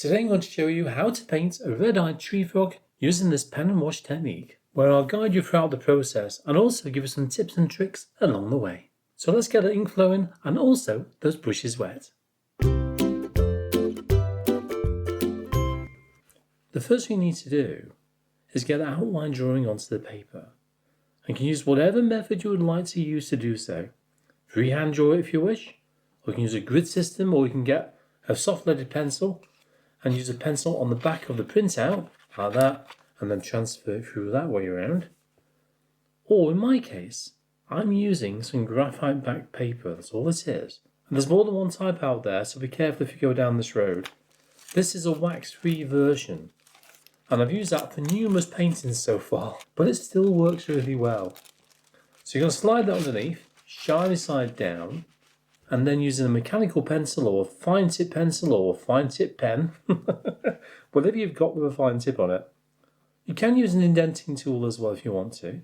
Today I'm going to show you how to paint a red-eyed tree frog using this pen and wash technique, where I'll guide you throughout the process and also give you some tips and tricks along the way. So let's get the ink flowing and also those brushes wet. The first thing you need to do is get the outline drawing onto the paper. And you can use whatever method you would like to use to do so. Freehand draw it if you wish, or you can use a grid system, or you can get a soft leaded pencil and use a pencil on the back of the printout, like that, and then transfer it through that way around. Or in my case, I'm using some graphite back paper, that's all it is. And there's more than one type out there, so be careful if you go down this road. This is a wax-free version, and I've used that for numerous paintings so far, but it still works really well. So you're going to slide that underneath, shiny side down, and then using a mechanical pencil or a fine tip pencil or a fine tip pen, whatever you've got with a fine tip on it. You can use an indenting tool as well if you want to.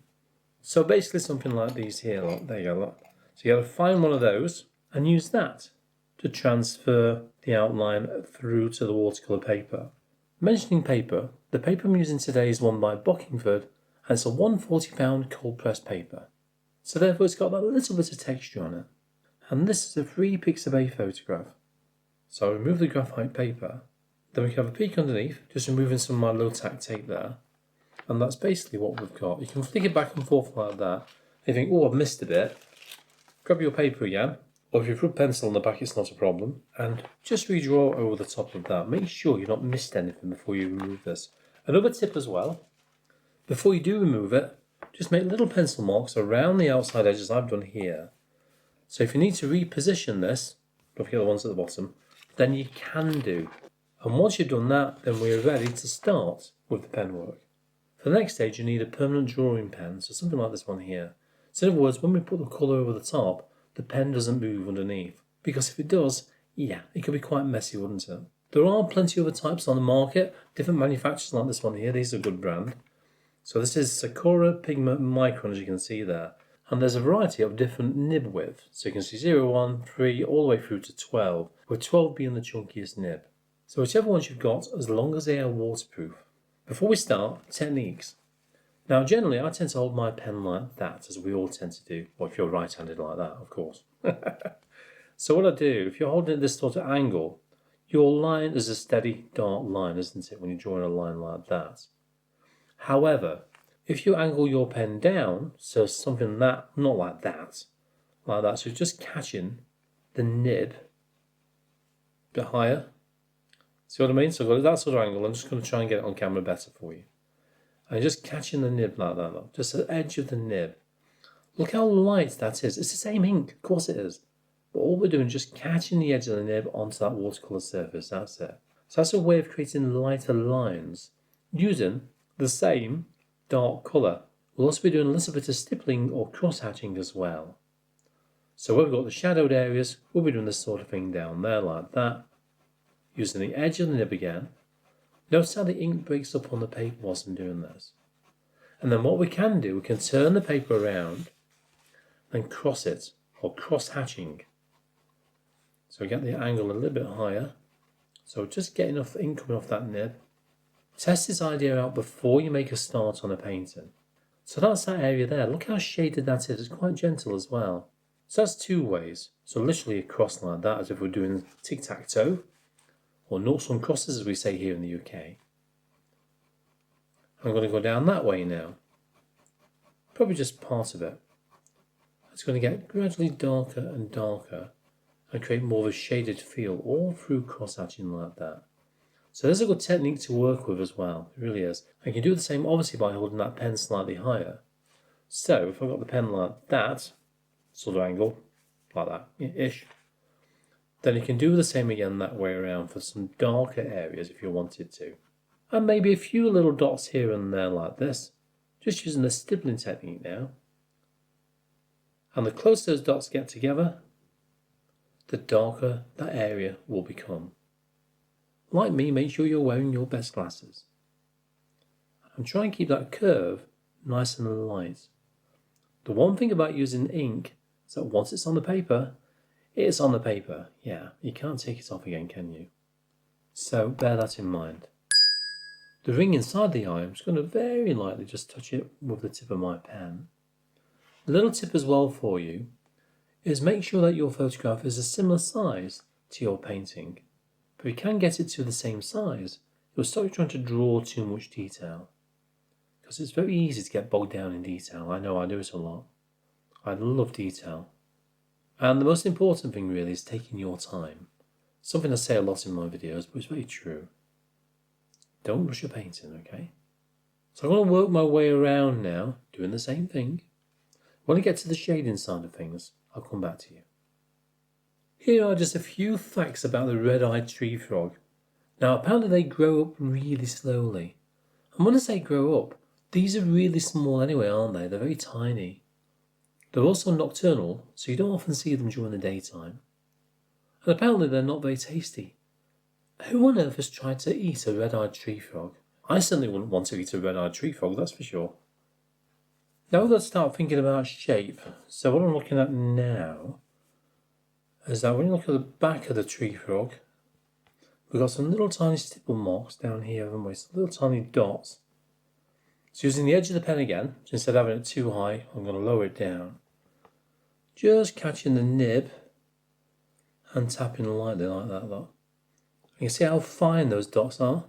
So basically something like these here, look, there you go. Look. So you got to find one of those and use that to transfer the outline through to the watercolour paper. Mentioning paper, the paper I'm using today is one by Bockingford, and it's a 140-pound cold pressed paper. So therefore it's got that little bit of texture on it. And this is a 3 pixel photograph. So I'll remove the graphite paper, then we can have a peek underneath, just removing some of my low tack tape there. And that's basically what we've got. You can flick it back and forth like that. You think, oh, I've missed a bit. Grab your paper again, or if you've put pencil on the back, it's not a problem. And just redraw over the top of that. Make sure you've not missed anything before you remove this. Another tip as well, before you do remove it, just make little pencil marks around the outside edges I've done here. So if you need to reposition this, don't forget the ones at the bottom, then you can do. And once you've done that, then we're ready to start with the pen work. For the next stage, you need a permanent drawing pen, so something like this one here. So in other words, when we put the colour over the top, the pen doesn't move underneath. Because if it does, yeah, it could be quite messy, wouldn't it? There are plenty of other types on the market, different manufacturers like this one here. These are a good brand. So this is Sakura Pigment Micron, as you can see there. And there's a variety of different nib widths. So you can see 0, 1, 3, all the way through to 12, with 12 being the chunkiest nib. So whichever ones you've got, as long as they are waterproof. Before we start, techniques. Now generally I tend to hold my pen like that, as we all tend to do. Or if you're right-handed like that, of course. So what I do, if you're holding it this sort of angle, your line is a steady dark line, isn't it, when you're drawing a line like that. However, if you angle your pen down, so something that, not like that, so just catching the nib a bit higher. See what I mean? So I've got that sort of angle. I'm just going to try and get it on camera better for you. And just catching the nib like that, look, just the edge of the nib. Look how light that is. It's the same ink, of course it is. But all we're doing is just catching the edge of the nib onto that watercolour surface, that's it. So that's a way of creating lighter lines using the same dark colour. We'll also be doing a little bit of stippling or cross-hatching as well. So where we've got the shadowed areas, we'll be doing this sort of thing down there like that. Using the edge of the nib again. Notice how the ink breaks up on the paper whilst I'm doing this. And then what we can do, we can turn the paper around and cross it, or cross-hatching. So we get the angle a little bit higher. So just get enough ink coming off that nib. Test this idea out before you make a start on a painting. So that's that area there. Look how shaded that is. It's quite gentle as well. So that's two ways. So literally across like that, as if we're doing tic-tac-toe, or noughts and crosses as we say here in the UK. I'm going to go down that way now. Probably just part of it. It's going to get gradually darker and darker and create more of a shaded feel all through cross-hatching like that. So there's a good technique to work with as well, it really is. And you can do the same obviously by holding that pen slightly higher. So if I've got the pen like that, sort of angle, like that, ish, then you can do the same again that way around for some darker areas if you wanted to. And maybe a few little dots here and there like this, just using the stippling technique now. And the closer those dots get together, the darker that area will become. Like me, make sure you're wearing your best glasses. And try and keep that curve nice and light. The one thing about using ink is that once it's on the paper, it's on the paper. Yeah, you can't take it off again, can you? So bear that in mind. The ring inside the eye, I'm just going to very lightly just touch it with the tip of my pen. A little tip as well for you is make sure that your photograph is a similar size to your painting. But if you can get it to the same size, you'll stop trying to draw too much detail. Because it's very easy to get bogged down in detail. I know I do it a lot. I love detail. And the most important thing really is taking your time. Something I say a lot in my videos, but it's very true. Don't rush your painting, okay? So I'm going to work my way around now, doing the same thing. When I get to the shading side of things, I'll come back to you. Here are just a few facts about the red-eyed tree frog. Now apparently they grow up really slowly. And when I say grow up, these are really small anyway, aren't they? They're very tiny. They're also nocturnal, so you don't often see them during the daytime. And apparently they're not very tasty. Who on earth has tried to eat a red-eyed tree frog? I certainly wouldn't want to eat a red-eyed tree frog, that's for sure. Now we've got to start thinking about shape. So what I'm looking at now is that when you look at the back of the tree frog, we've got some little tiny stipple marks down here, haven't we? Some little tiny dots. So using the edge of the pen again, so instead of having it too high, I'm going to lower it down. Just catching the nib and tapping lightly like that, look. You can see how fine those dots are. And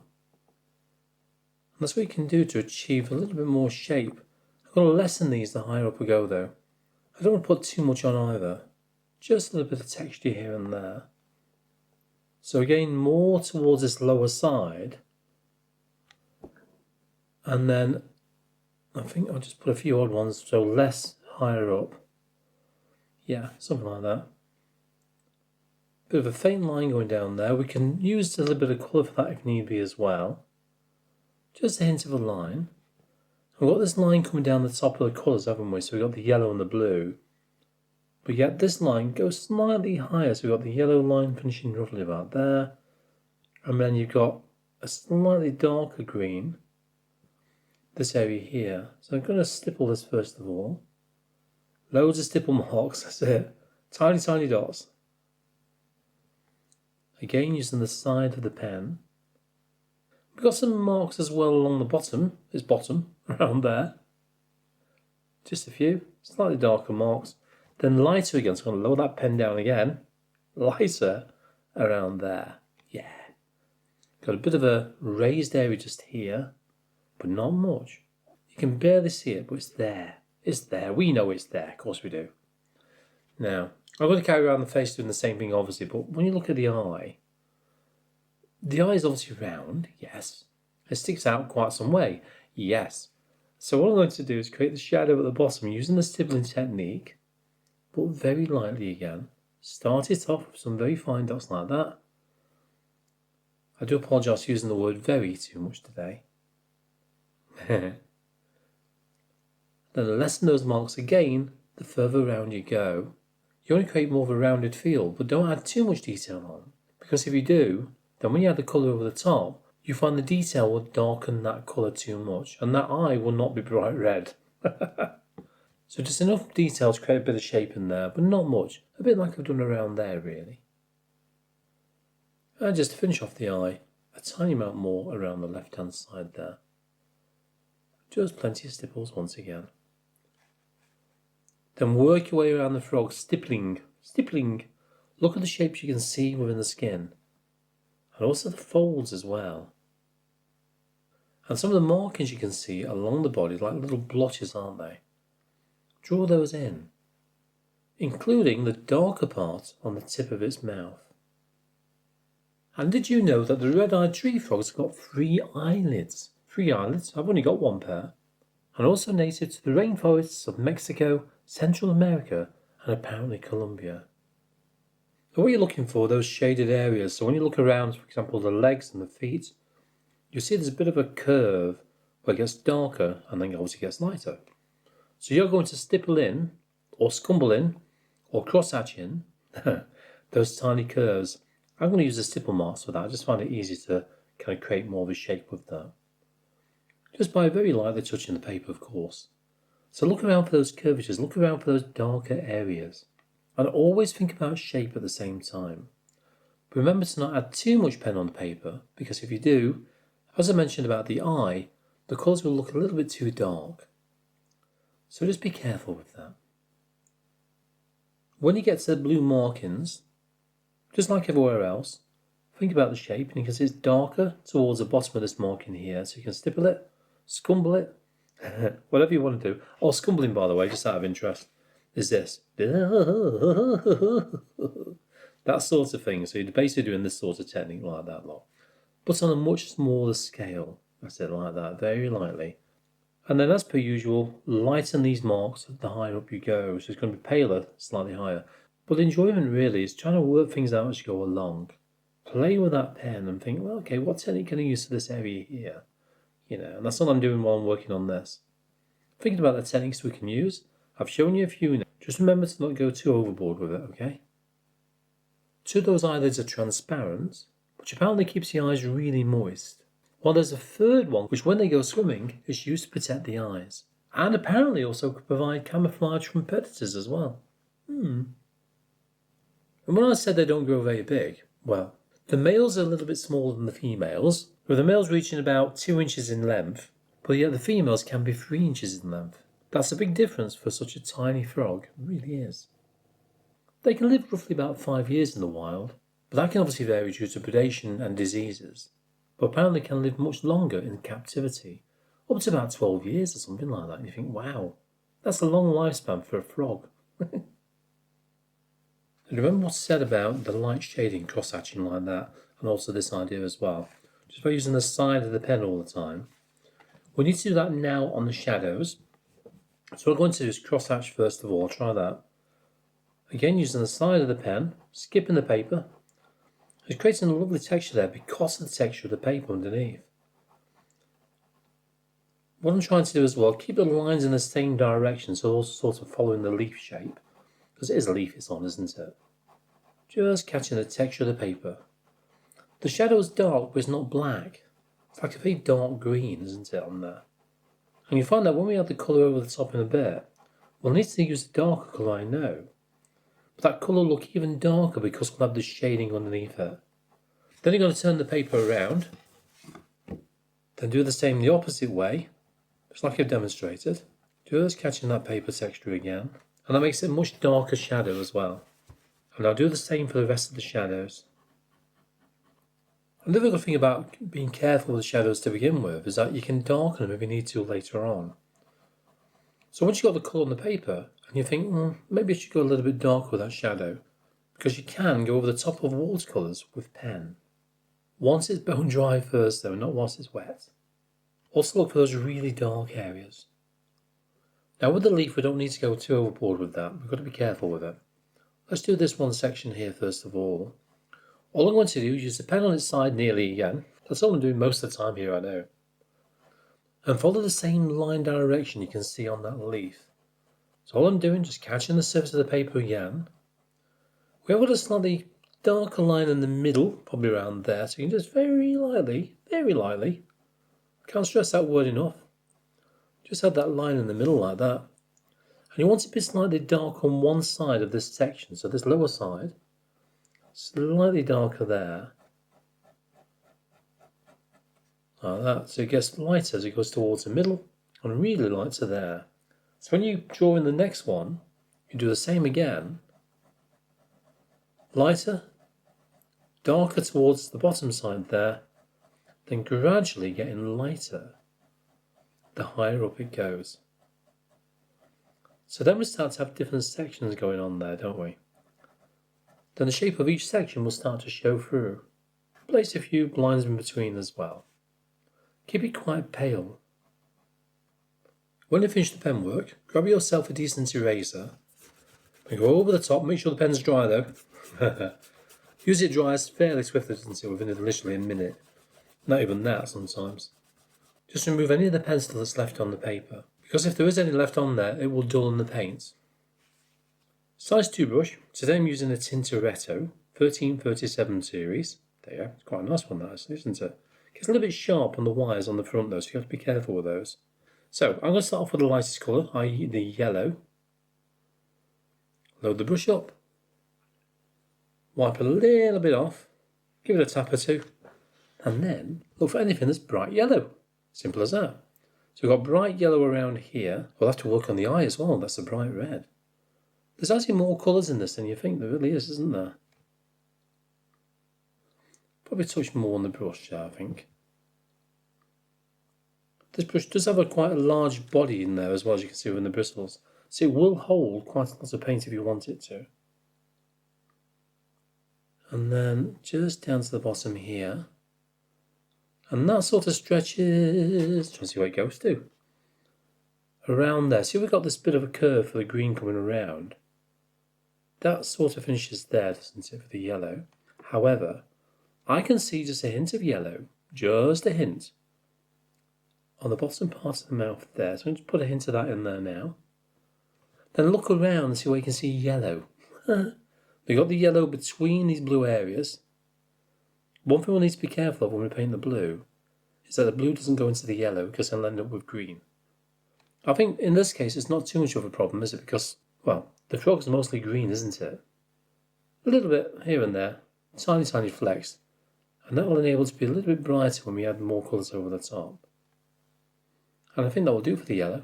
that's what you can do to achieve a little bit more shape. I've got to lessen these the higher up we go though. I don't want to put too much on either. Just a little bit of texture here and there. So again, more towards this lower side. And then I think I'll just put a few odd ones, so less higher up. Yeah, something like that. Bit of a faint line going down there. We can use a little bit of colour for that if need be as well. Just a hint of a line. We've got this line coming down the top of the colours, haven't we? So we've got the yellow and the blue. But yet this line goes slightly higher. So we've got the yellow line finishing roughly about there. And then you've got a slightly darker green. This area here. So I'm going to stipple this first of all. Loads of stipple marks, that's it. Tiny, tiny dots. Again, using the side of the pen. We've got some marks as well along the bottom, around there. Just a few, slightly darker marks. Then lighter again, so I'm going to lower that pen down again. Lighter around there, yeah. Got a bit of a raised area just here, but not much. You can barely see it, but it's there. It's there, we know it's there, of course we do. Now, I'm going to carry around the face doing the same thing obviously, but when you look at the eye is obviously round, yes. It sticks out quite some way, yes. So what I'm going to do is create the shadow at the bottom using the stippling technique, but very lightly again. Start it off with some very fine dots like that. I do apologise for using the word very too much today. Then lessen those marks again, the further round you go. You want to create more of a rounded feel, but don't add too much detail on. Because if you do, then when you add the colour over the top, you find the detail will darken that colour too much, and that eye will not be bright red. So just enough detail to create a bit of shape in there, but not much. A bit like I've done around there, really. And just to finish off the eye, a tiny amount more around the left-hand side there. Just plenty of stipples once again. Then work your way around the frog, stippling. Look at the shapes you can see within the skin. And also the folds as well. And some of the markings you can see along the body, like little blotches, aren't they? Draw those in, including the darker part on the tip of its mouth. And did you know that the red-eyed tree frog's got 3 eyelids? 3 eyelids? I've only got 1 pair. And also native to the rainforests of Mexico, Central America, and apparently Colombia. So what you're looking for, those shaded areas. So when you look around, for example, the legs and the feet, you'll see there's a bit of a curve where it gets darker and then obviously gets lighter. So you're going to stipple in, or scumble in, or cross-hatch in those tiny curves. I'm going to use the stipple marks for that. I just find it easy to kind of create more of a shape with that. Just by very lightly touching the paper, of course. So look around for those curvatures, look around for those darker areas. And always think about shape at the same time. But remember to not add too much pen on the paper, because if you do, as I mentioned about the eye, the colours will look a little bit too dark. So just be careful with that. When you get to the blue markings, just like everywhere else, think about the shape, and you can see it's darker towards the bottom of this marking here, so you can stipple it, scumble it, whatever you want to do. Oh, scumbling, by the way, just out of interest, is this. That sort of thing. So you're basically doing this sort of technique like that lot. But on a much smaller scale. That's it, like that, very lightly. And then as per usual, lighten these marks the higher up you go. So it's going to be paler, slightly higher. But the enjoyment really is trying to work things out as you go along. Play with that pen and think, well, okay, what technique can I use for this area here? You know, and that's what I'm doing while I'm working on this. Thinking about the techniques we can use, I've shown you a few now. Just remember to not go too overboard with it, okay? Two of those eyelids are transparent, which apparently keeps the eyes really moist. While there's a third one, which when they go swimming, is used to protect the eyes. And apparently also could provide camouflage from predators as well. And when I said they don't grow very big, well, the males are a little bit smaller than the females, with the males reaching about 2 inches in length, but yet the females can be 3 inches in length. That's a big difference for such a tiny frog, it really is. They can live roughly about 5 years in the wild, but that can obviously vary due to predation and diseases, but apparently can live much longer in captivity, up to about 12 years or something like that, and you think, wow, that's a long lifespan for a frog. And remember what's said about the light shading cross-hatching like that, and also this idea as well, just by using the side of the pen all the time. We need to do that now on the shadows. So what I'm going to do is cross-hatch first of all. I'll try that. Again, using the side of the pen, skipping the paper. It's creating a lovely texture there because of the texture of the paper underneath. What I'm trying to do as well, keep the lines in the same direction, so also sort of following the leaf shape. Because it is a leaf it's on, isn't it? Just catching the texture of the paper. The shadow is dark, but it's not black. It's like a very dark green, isn't it, on there? And you find that when we add the colour over the top in a bit, we'll need to use a darker colour, I know. But that colour will look even darker because we'll have the shading underneath it. Then you're going to turn the paper around. Then do the same the opposite way, just like I've demonstrated. Just catching that paper texture again. And that makes it a much darker shadow as well. And I'll do the same for the rest of the shadows. Another good thing about being careful with the shadows to begin with is that you can darken them if you need to later on. So once you've got the colour on the paper, and you think, maybe I should go a little bit darker with that shadow, because you can go over the top of watercolours with pen. Once it's bone dry first though, not once it's wet. Also look for those really dark areas. Now with the leaf we don't need to go too overboard with that, we've got to be careful with it. Let's do this one section here first of all. All I'm going to do is use the pen on its side nearly again. That's all I'm doing most of the time here, I know. And follow the same line direction you can see on that leaf. So all I'm doing, just catching the surface of the paper again. We have got a slightly darker line in the middle, probably around there, so you can just very lightly, can't stress that word enough. Just have that line in the middle like that. And you want it to be slightly dark on one side of this section, so this lower side. Slightly darker there. Like that. So it gets lighter as it goes towards the middle and really lighter there. So when you draw in the next one, you do the same again. Lighter, darker towards the bottom side there, then gradually getting lighter the higher up it goes. So then we start to have different sections going on there, don't we? Then the shape of each section will start to show through. Place a few lines in between as well. Keep it quite pale. When you finish the pen work, grab yourself a decent eraser and go over the top. Make sure the pen's dry though. Use it dries fairly swiftly, doesn't it, within literally a minute. Not even that sometimes. Just remove any of the pencil that's left on the paper, because if there is any left on there, it will dull the paint. Size 2 brush. Today I'm using a Tintoretto 1337 series. There you go. It's quite a nice one that actually, isn't it? Gets a little bit sharp on the wires on the front though, so you have to be careful with those. So I'm going to start off with the lightest colour, i.e. the yellow. Load the brush up. Wipe a little bit off. Give it a tap or two. And then look for anything that's bright yellow. Simple as that. So we've got bright yellow around here. We'll have to work on the eye as well. That's a bright red. There's actually more colours in this than you think. There really is, isn't there? Probably touch more on the brush there, I think. This brush does have quite a large body in there as well, as you can see with the bristles. So it will hold quite a lot of paint if you want it to. And then just down to the bottom here. And that sort of stretches, trying to see where it goes to. Around there. See, we've got this bit of a curve for the green coming around. That sort of finishes there, doesn't it, for the yellow? However, I can see just a hint of yellow, just a hint, on the bottom part of the mouth there. So I'm going to put a hint of that in there now. Then look around and see where you can see yellow. We've got the yellow between these blue areas. One thing we'll need to be careful of when we paint the blue is that the blue doesn't go into the yellow, because it'll end up with green. I think in this case it's not too much of a problem, is it? Because, well, the frog's mostly green, isn't it? A little bit here and there, tiny flecks. And that will enable it to be a little bit brighter when we add more colours over the top. And I think that will do for the yellow.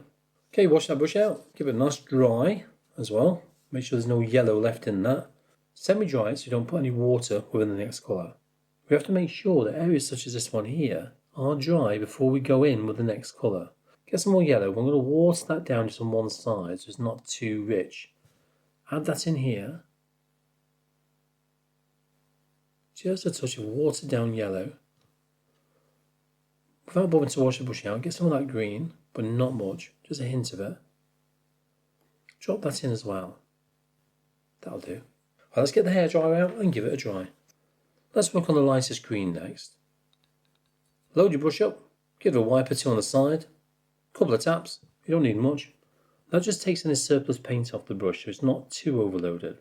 Okay, wash that brush out. Give it a nice dry as well. Make sure there's no yellow left in that. Semi-dry it so you don't put any water within the next colour. We have to make sure that areas such as this one here are dry before we go in with the next colour. Get some more yellow. We're going to water that down just on one side so it's not too rich. Add that in here. Just a touch of watered down yellow. Without bothering to wash the brush out, get some of that green, but not much, just a hint of it. Drop that in as well. That'll do. Well, let's get the hairdryer out and give it a dry. Let's work on the lightest green next. Load your brush up, give it a wipe or two on the side, couple of taps, you don't need much. That just takes any surplus paint off the brush so it's not too overloaded.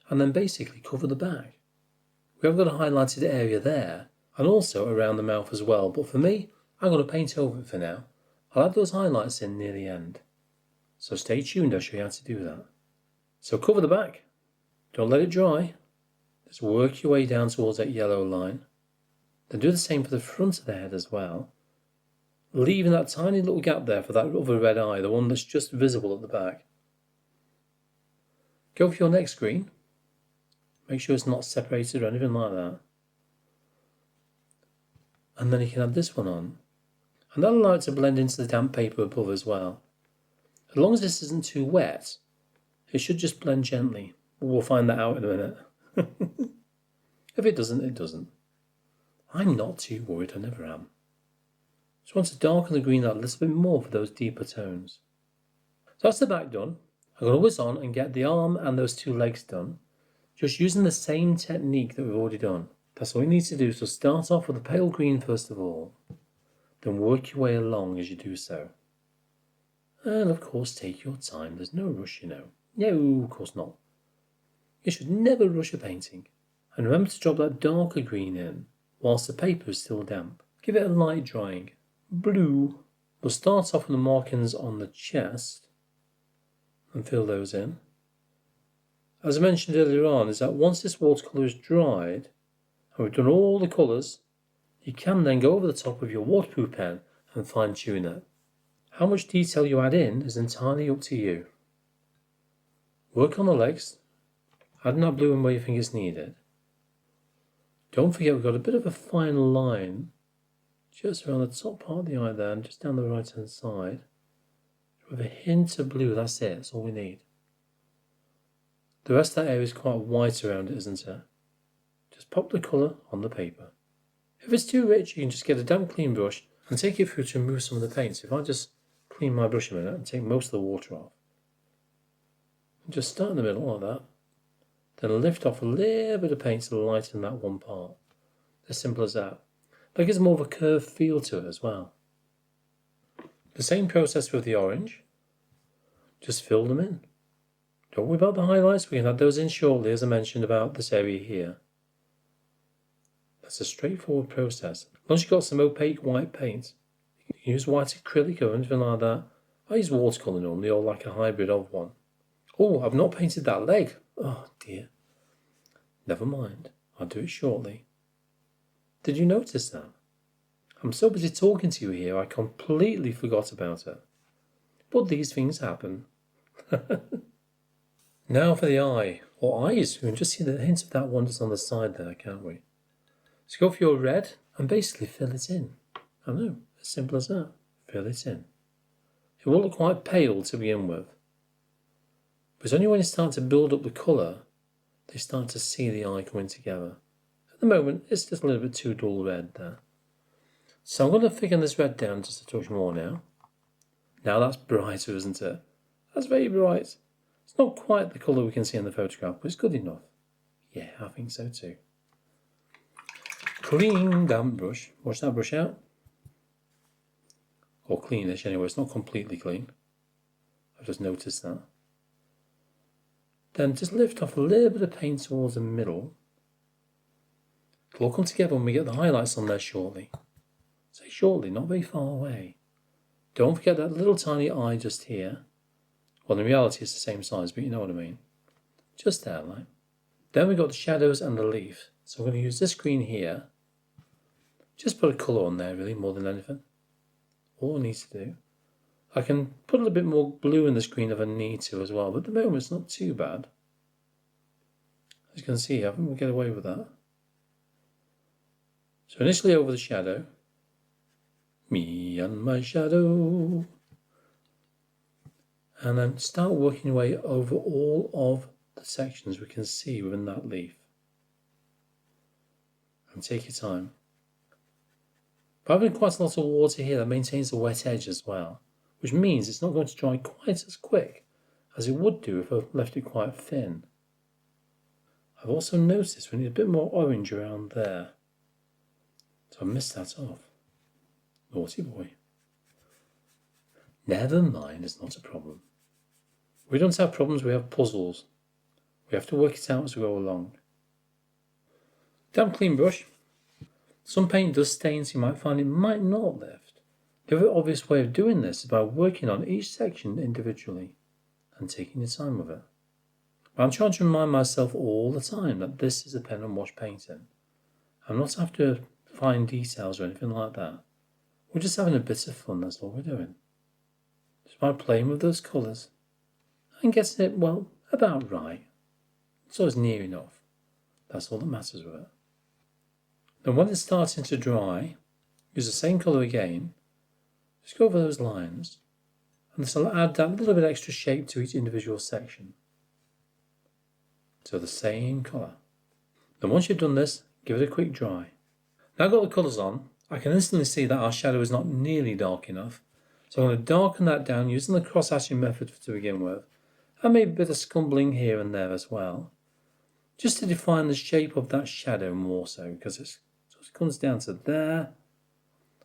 And then basically cover the bag. We have got a highlighted area there, and also around the mouth as well, but for me, I'm going to paint over it for now. I'll add those highlights in near the end. So stay tuned, I'll show you how to do that. So cover the back, don't let it dry, just work your way down towards that yellow line. Then do the same for the front of the head as well, leaving that tiny little gap there for that other red eye, the one that's just visible at the back. Go for your next green. Make sure it's not separated or anything like that. And then you can add this one on. And that'll allow it to blend into the damp paper above as well. As long as this isn't too wet, it should just blend gently. We'll find that out in a minute. If it doesn't, it doesn't. I'm not too worried, I never am. Just want to darken the green out a little bit more for those deeper tones. So that's the back done. I'm going to whiz on and get the arm and those two legs done. Just using the same technique that we've already done. That's all you need to do. So start off with a pale green first of all. Then work your way along as you do so. And of course take your time. There's no rush, you know. No, of course not. You should never rush a painting. And remember to drop that darker green in whilst the paper is still damp. Give it a light drying. Blue. We'll start off with the markings on the chest and fill those in. As I mentioned earlier on, is that once this watercolour is dried and we've done all the colours, you can then go over the top with your waterproof pen and fine tune it. How much detail you add in is entirely up to you. Work on the legs, adding that blue in where you think it's needed. Don't forget we've got a bit of a fine line just around the top part of the eye there and just down the right hand side. With a hint of blue, that's it, that's all we need. The rest of that area is quite white around it, isn't it? Just pop the colour on the paper. If it's too rich, you can just get a damp clean brush and take it through to remove some of the paint. So if I just clean my brush a minute and take most of the water off. And just start in the middle like that. Then lift off a little bit of paint to lighten that one part. As simple as that. That gives more of a curved feel to it as well. The same process with the orange. Just fill them in. Don't worry about the highlights, we can add those in shortly as I mentioned about this area here. That's a straightforward process. Once you've got some opaque white paint, you can use white acrylic or anything like that. I use watercolour normally or like a hybrid of one. Oh, I've not painted that leg. Oh dear. Never mind. I'll do it shortly. Did you notice that? I'm so busy talking to you here, I completely forgot about it. But these things happen. Now for the eye, or eyes. We can just see the hint of that one just on the side there, can't we? So go for your red and basically fill it in. I know, as simple as that. Fill it in. It will look quite pale to begin with. But it's only when you start to build up the colour, they start to see the eye coming together. At the moment, it's just a little bit too dull red there. So I'm going to thicken this red down just a touch more now. Now that's brighter, isn't it? That's very bright. It's not quite the colour we can see in the photograph, but it's good enough. Yeah, I think so too. Clean damp brush. Wash that brush out. Or cleanish anyway, it's not completely clean. I've just noticed that. Then just lift off a little bit of paint towards the middle. It'll all come together when we get the highlights on there shortly. Say shortly, not very far away. Don't forget that little tiny eye just here. Well, in reality it's the same size, but you know what I mean. Just there, like. Then we've got the shadows and the leaf. So I'm going to use this green here. Just put a colour on there, really, more than anything. All I need to do. I can put a little bit more blue in the screen if I need to as well, but at the moment it's not too bad. As you can see, I think we'll get away with that. So initially over the shadow. Me and my shadow. And then start working your way over all of the sections we can see within that leaf. And take your time. But having quite a lot of water here that maintains the wet edge as well, which means it's not going to dry quite as quick as it would do if I left it quite thin. I've also noticed we need a bit more orange around there. So I missed that off. Naughty boy. Never mind, it's not a problem. We don't have problems, we have puzzles. We have to work it out as we go along. Damp clean brush. Some paint does stain, so you might find it might not lift. The other obvious way of doing this is by working on each section individually and taking your time with it. But I'm trying to remind myself all the time that this is a pen and wash painting. I'm not after fine details or anything like that. We're just having a bit of fun, that's all we're doing. Just by playing with those colours and getting it, well, about right. So it's near enough. That's all that matters with it. Then when it's starting to dry, use the same colour again. Just go over those lines. And this will add that little bit extra shape to each individual section. So the same colour. Then once you've done this, give it a quick dry. Now I've got the colours on, I can instantly see that our shadow is not nearly dark enough. So I'm going to darken that down using the cross-hatching method to begin with. And maybe a bit of scumbling here and there as well. Just to define the shape of that shadow more so, because it comes down to there,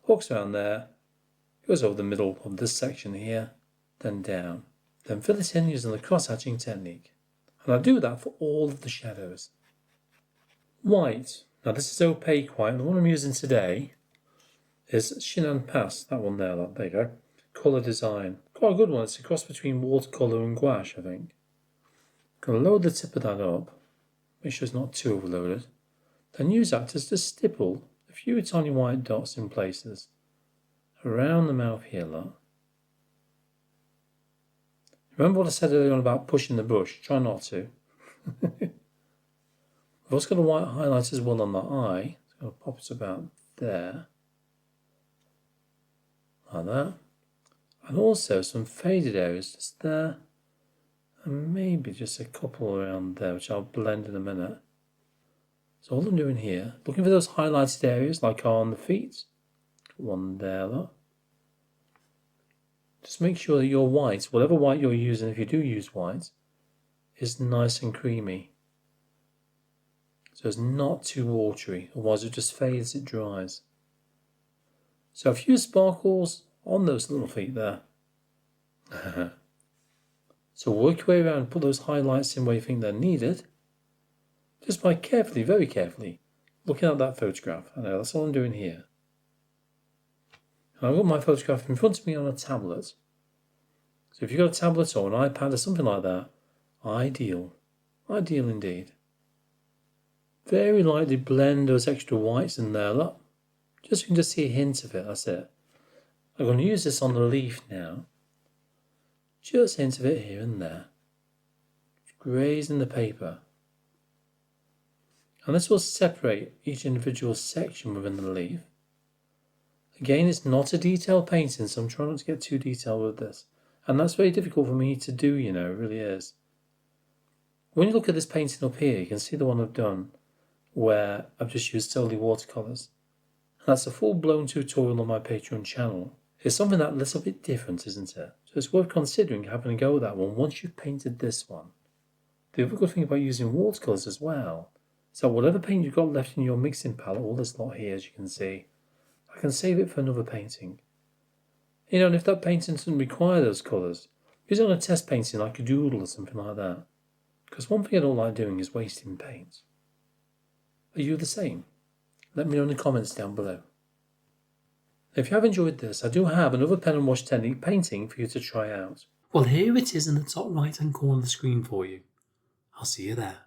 hooks around there, goes over the middle of this section here, then down. Then fill it in using the cross-hatching technique. And I do that for all of the shadows. White. Now this is opaque white, and the one I'm using today is Shinan Pass, that one there, there you go. Colour Design. Quite a good one, it's a cross between watercolour and gouache, I think. Going to load the tip of that up, make sure it's not too overloaded. Then use that to just stipple a few tiny white dots in places around the mouth here, look. Remember what I said earlier on about pushing the brush? Try not to. I've also got a white highlight as well on the eye. It's going to pop it about there. Like that. And also some faded areas just there. And maybe just a couple around there, which I'll blend in a minute. So all I'm doing here, looking for those highlighted areas like on the feet. One there, look. Just make sure that your white, whatever white you're using, if you do use white, is nice and creamy. So it's not too watery, otherwise it just fades, it dries. So a few sparkles on those little feet there. So work your way around, put those highlights in where you think they're needed. Just by carefully, very carefully, looking at that photograph. I know, that's all I'm doing here. And I've got my photograph in front of me on a tablet. So if you've got a tablet or an iPad or something like that, ideal. Ideal indeed. very lightly blend those extra whites in there, look. Just so you can just see a hint of it, that's it. I'm going to use this on the leaf now. Just a hint of it here and there. Grazing the paper. And this will separate each individual section within the leaf. Again, it's not a detailed painting, so I'm trying not to get too detailed with this. And that's very difficult for me to do, you know, it really is. When you look at this painting up here, you can see the one I've done where I've just used solely watercolours. And that's a full-blown tutorial on my Patreon channel. It's something that's a little bit different, isn't it? So it's worth considering having a go at that one once you've painted this one. The other good thing about using watercolours as well, so whatever paint you've got left in your mixing palette, all this lot here as you can see, I can save it for another painting. You know, and if that painting doesn't require those colours, use it on a test painting like a doodle or something like that. Because one thing I don't like doing is wasting paint. Are you the same? Let me know in the comments down below. If you have enjoyed this, I do have another pen and wash technique painting for you to try out. Well, here it is in the top right hand corner of the screen for you. I'll see you there.